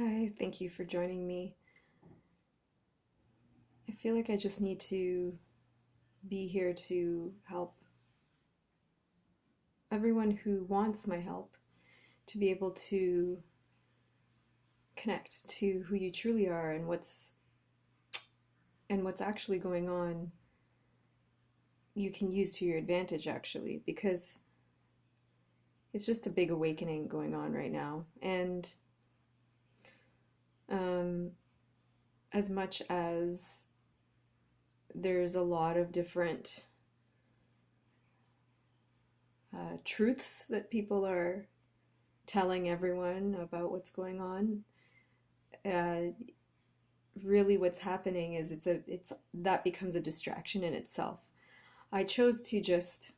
Hi, thank you for joining me. I feel like I just need to be here to help everyone who wants my help to be able to connect to who you truly are and what's actually going on you can use to your advantage actually because it's just a big awakening going on right now. And um, as much as there's a lot of different truths that people are telling everyone about what's going on, uh, really what's happening is it's that becomes a distraction in itself. I chose to just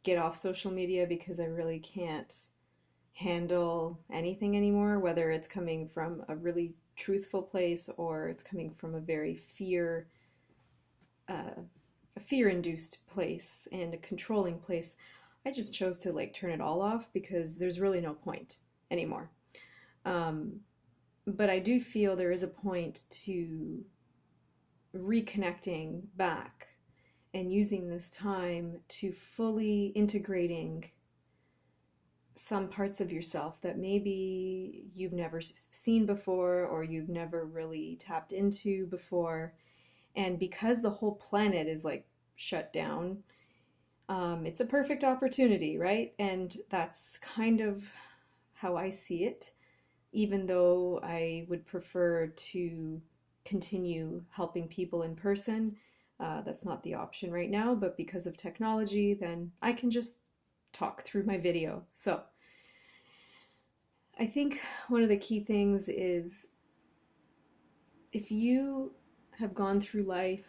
get off social media because I really can't handle anything anymore, whether it's coming from a really truthful place or it's coming from a very uh, a fear-induced place and a controlling place. I just chose to like turn it all off because there's really no point anymore. Um, but I do feel there is a point to reconnecting back and using this time to fully integrating some parts of yourself that maybe you've never seen before or you've never really tapped into before. And because the whole planet is like shut down, it's a perfect opportunity, right? And that's kind of how I see it, even though I would prefer to continue helping people in person. That's not the option right now, but because of technology, then I can just talk through my video. So I think one of the key things is if you have gone through life,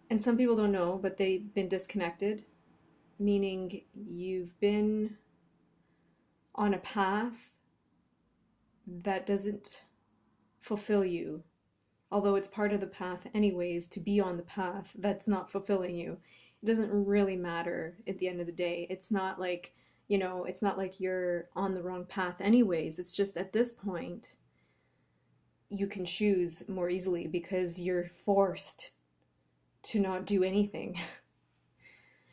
and some people don't know, but they've been disconnected, meaning you've been on a path that doesn't fulfill you, although it's part of the path anyways to be on the path that's not fulfilling you. It doesn't really matter at the end of the day. It's not like, it's not like you're on the wrong path anyways. It's just at this point you can choose more easily because you're forced to not do anything.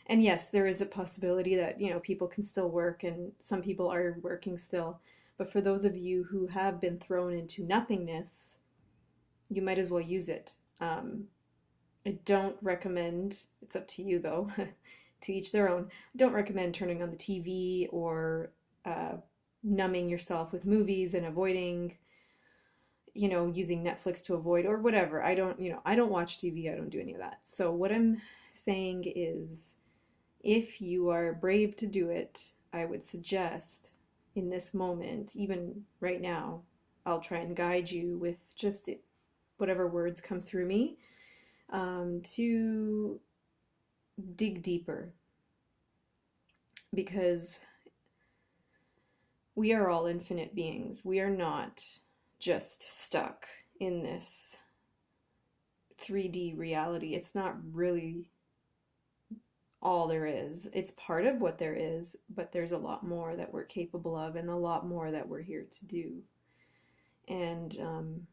And yes, there is a possibility that, people can still work and some people are working still. But for those of you who have been thrown into nothingness, you might as well use it. I don't recommend, it's up to you though, to each their own. I don't recommend turning on the TV or numbing yourself with movies and avoiding, using Netflix to avoid or whatever. I don't watch TV. I don't do any of that. So what I'm saying is if you are brave to do it, I would suggest in this moment, even right now, I'll try and guide you with just whatever words come through me, to dig deeper because we are all infinite beings. We are not just stuck in this 3D reality. It's not really all there is. It's part of what there is, but there's a lot more that we're capable of and a lot more that we're here to do. And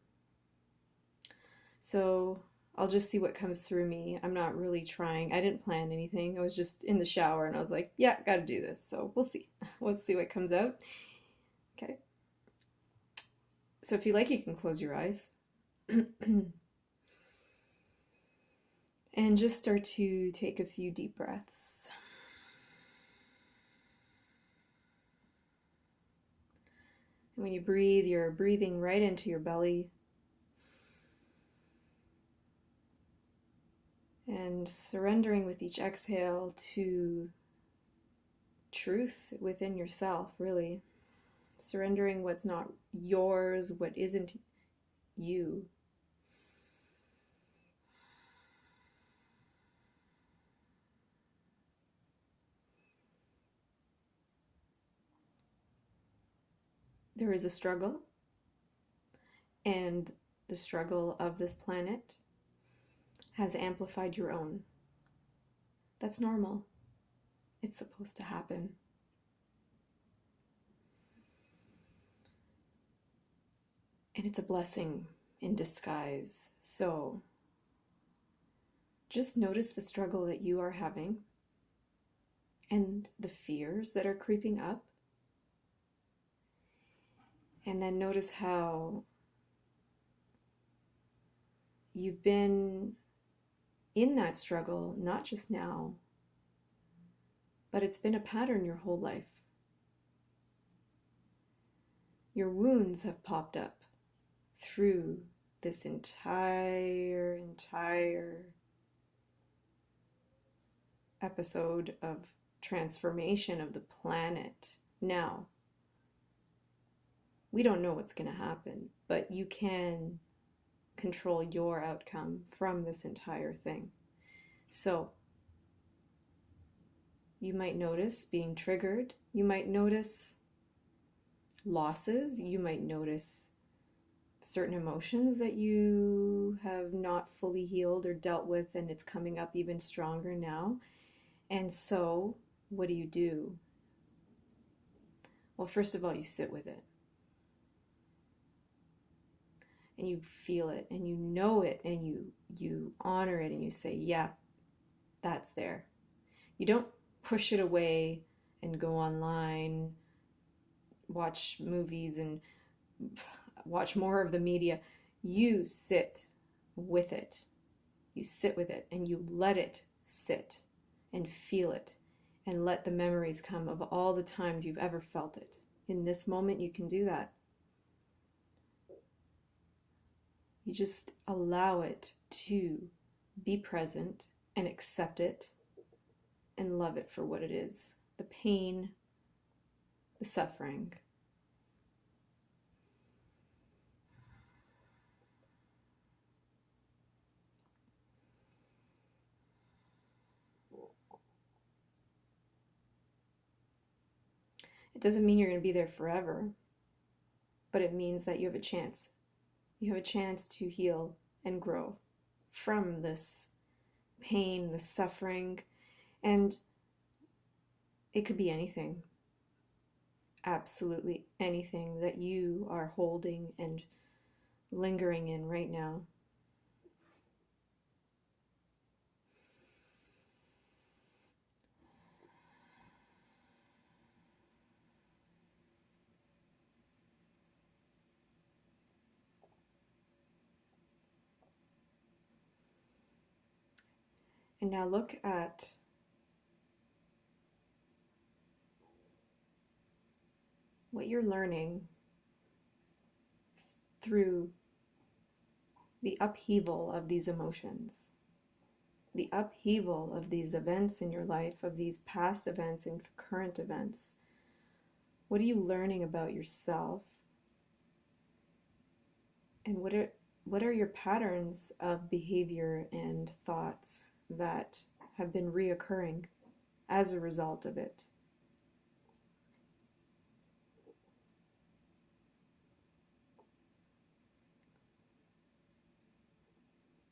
so I'll just see what comes through me. I'm not really trying. I didn't plan anything. I was just in the shower and I was like, yeah, got to do this. So we'll see. We'll see what comes out. Okay. So if you like, you can close your eyes. And just start to take a few deep breaths. And when you breathe, you're breathing right into your belly and surrendering with each exhale to truth within yourself, really. Surrendering what's not yours, what isn't you. There is a struggle, and the struggle of this planet has amplified your own. That's normal. It's supposed to happen. And it's a blessing in disguise. So just notice the struggle that you are having and the fears that are creeping up. And then notice how you've been in that struggle, not just now, but it's been a pattern your whole life. Your wounds have popped up through this entire episode of transformation of the planet. Now, we don't know what's going to happen, but you can control your outcome from this entire thing. So, you might notice being triggered. You might notice losses. You might notice certain emotions that you have not fully healed or dealt with, and it's coming up even stronger now. And so, what do? Well, first of all, you sit with it. And you feel it, and you know it, and you honor it, and you say, yeah, that's there. You don't push it away and go online, watch movies, and watch more of the media. You sit with it. You sit with it, and you let it sit and feel it, and let the memories come of all the times you've ever felt it. In this moment, you can do that. You just allow it to be present and accept it and love it for what it is. The pain, the suffering. It doesn't mean you're going to be there forever, but it means that you have a chance. You have a chance to heal and grow from this pain, the suffering, and it could be anything. Absolutely anything that you are holding and lingering in right now. And now look at what you're learning through the upheaval of these emotions, the upheaval of these events in your life, of these past events and current events. What are you learning about yourself? And what are your patterns of behavior and thoughts that have been reoccurring as a result of it?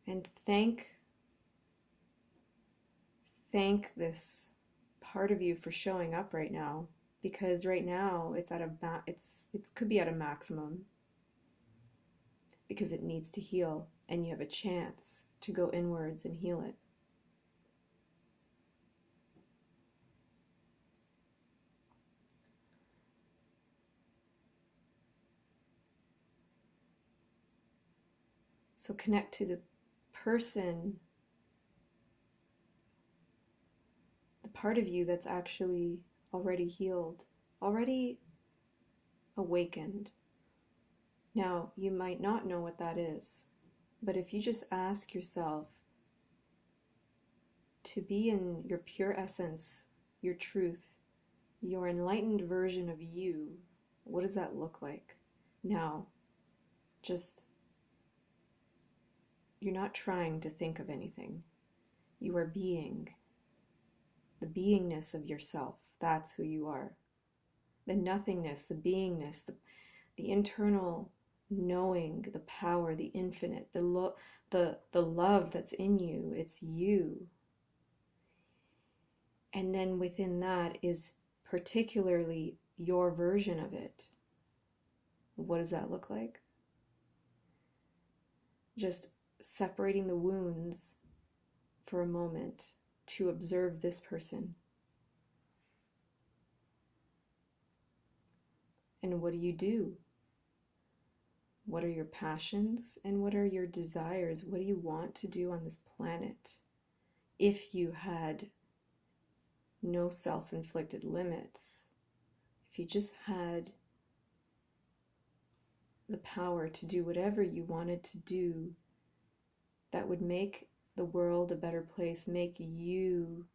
And thank this part of you for showing up right now, because right now it's it could be at a maximum because it needs to heal, and you have a chance to go inwards and heal it. So connect to the person, the part of you that's actually already healed, already awakened. Now, you might not know what that is, but if you just ask yourself to be in your pure essence, your truth, your enlightened version of you, what does that look like? Now, just, you're not trying to think of anything. You are being. The beingness of yourself, that's who you are. The nothingness, the beingness, the internal knowing, the power, the infinite, the love that's in you, it's you. And then within that is particularly your version of it. What does that look like? just separating the wounds for a moment to observe this person. And what do? What are your passions and what are your desires? What do you want to do on this planet? If you had no self-inflicted limits, if you just had the power to do whatever you wanted to do that would make the world a better place, make you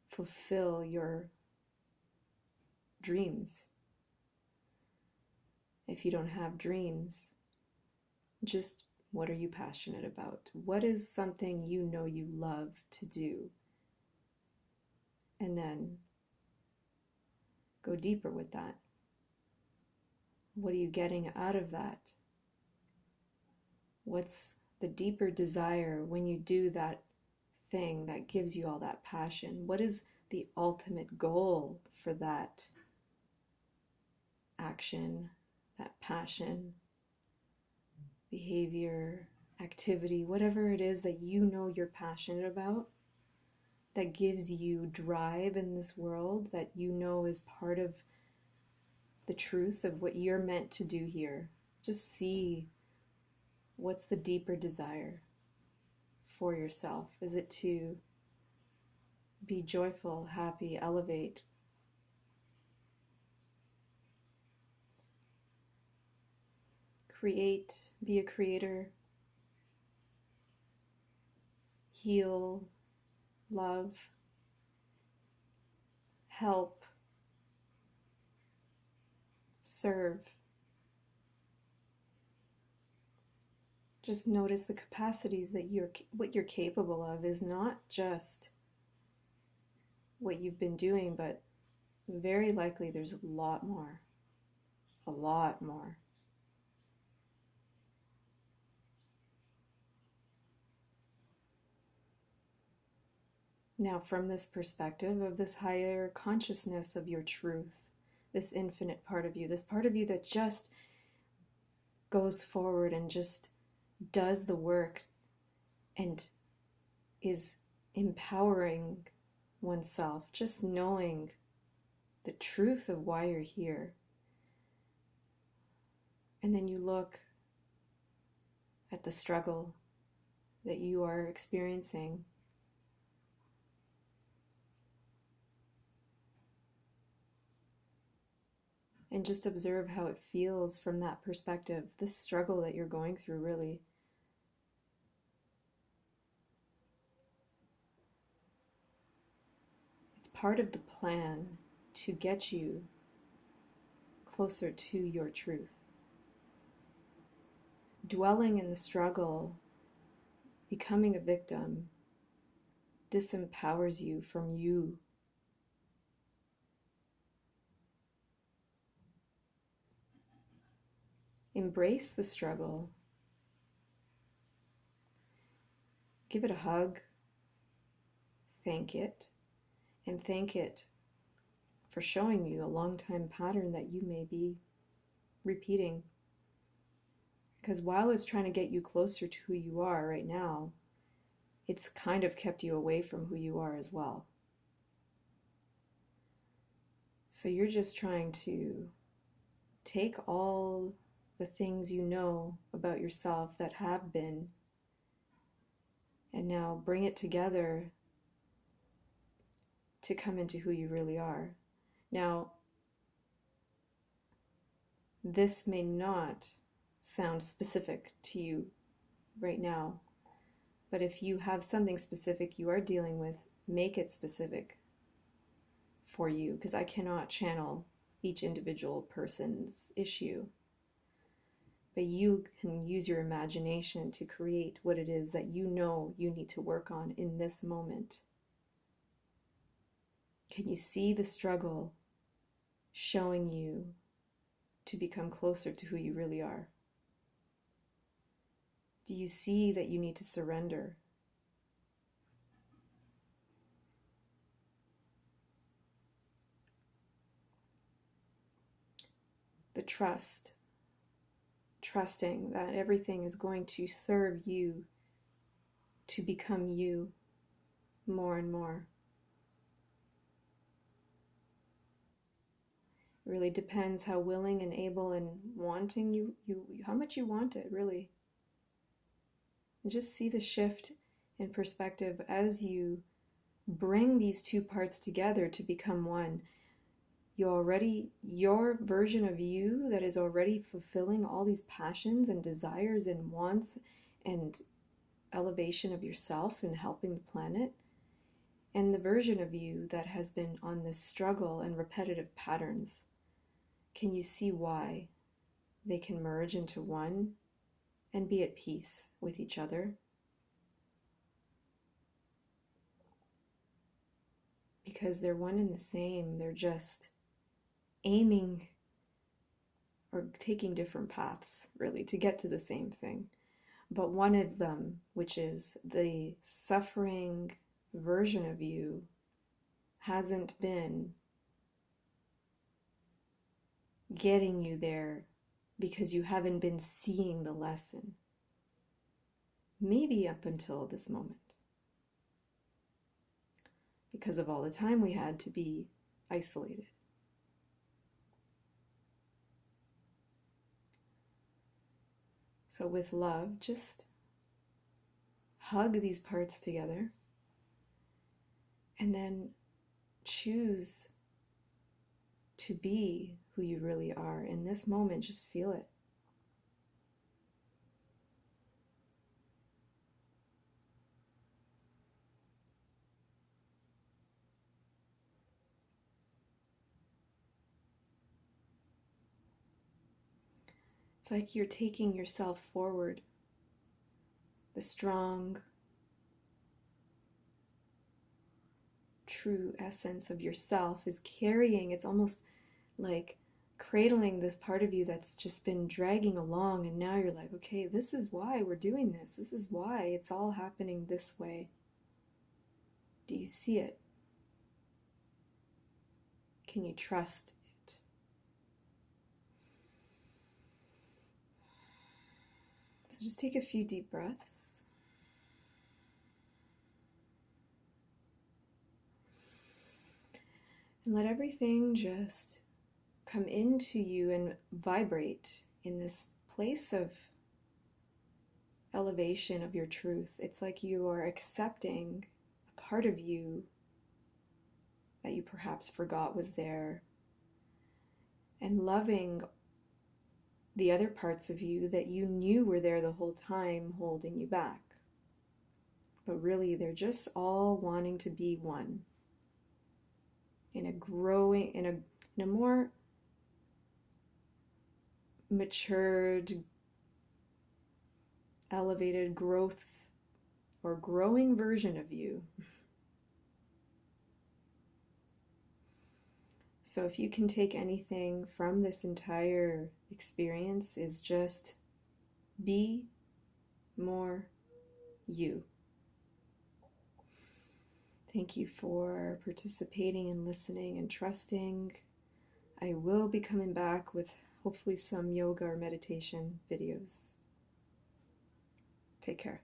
fulfill your dreams. If you don't have dreams, just what are you passionate about? What is something you know you love to do? And then go deeper with that. What are you getting out of that? What's the deeper desire when you do that thing that gives you all that passion? What is the ultimate goal for that action, that passion, behavior, activity, whatever it is that you know you're passionate about, that gives you drive in this world, that you know is part of the truth of what you're meant to do here. Just see what's the deeper desire for yourself. Is it to be joyful, happy, elevate? Create, be a creator, heal, love, help, serve. Just notice the capacities that what you're capable of is not just what you've been doing, but very likely there's a lot more, a lot more. Now, from this perspective of this higher consciousness of your truth, this infinite part of you, this part of you that just goes forward and just does the work and is empowering oneself, just knowing the truth of why you're here. And then you look at the struggle that you are experiencing. And just observe how it feels from that perspective, this struggle that you're going through, really. It's part of the plan to get you closer to your truth. Dwelling in the struggle, becoming a victim, disempowers you from you. Embrace the struggle. Give it a hug. Thank it. And thank it for showing you a long-time pattern that you may be repeating. Because while it's trying to get you closer to who you are right now, it's kind of kept you away from who you are as well. So you're just trying to take all the things you know about yourself that have been and now bring it together to come into who you really are. Now, this may not sound specific to you right now, but if you have something specific you are dealing with, make it specific for you, because I cannot channel each individual person's issue. But you can use your imagination to create what it is that you know you need to work on in this moment. Can you see the struggle showing you to become closer to who you really are? Do you see that you need to surrender? The trust trusting that everything is going to serve you to become you more and more. It really depends how willing and able and wanting how much you want it, really. And just see the shift in perspective as you bring these two parts together to become one. Your version of you that is already fulfilling all these passions and desires and wants and elevation of yourself and helping the planet, and the version of you that has been on this struggle and repetitive patterns. Can you see why they can merge into one and be at peace with each other? Because they're one and the same. They're just aiming or taking different paths, really, to get to the same thing. But one of them, which is the suffering version of you, hasn't been getting you there because you haven't been seeing the lesson. Maybe up until this moment. Because of all the time we had to be isolated. So with love, just hug these parts together and then choose to be who you really are. In this moment, just feel it. It's like you're taking yourself forward. The strong, true essence of yourself is carrying, it's almost like cradling this part of you that's just been dragging along, and now you're like, okay, this is why we're doing this. This is why it's all happening this way. Do you see it? Can you trust it? So just take a few deep breaths. And let everything just come into you and vibrate in this place of elevation of your truth. It's like you are accepting a part of you that you perhaps forgot was there, and loving the other parts of you that you knew were there the whole time, holding you back. But really, they're just all wanting to be one in a more matured, elevated growth or growing version of you. So if you can take anything from this entire experience, is just be more you. Thank you for participating and listening and trusting. I will be coming back with hopefully some yoga or meditation videos. Take care.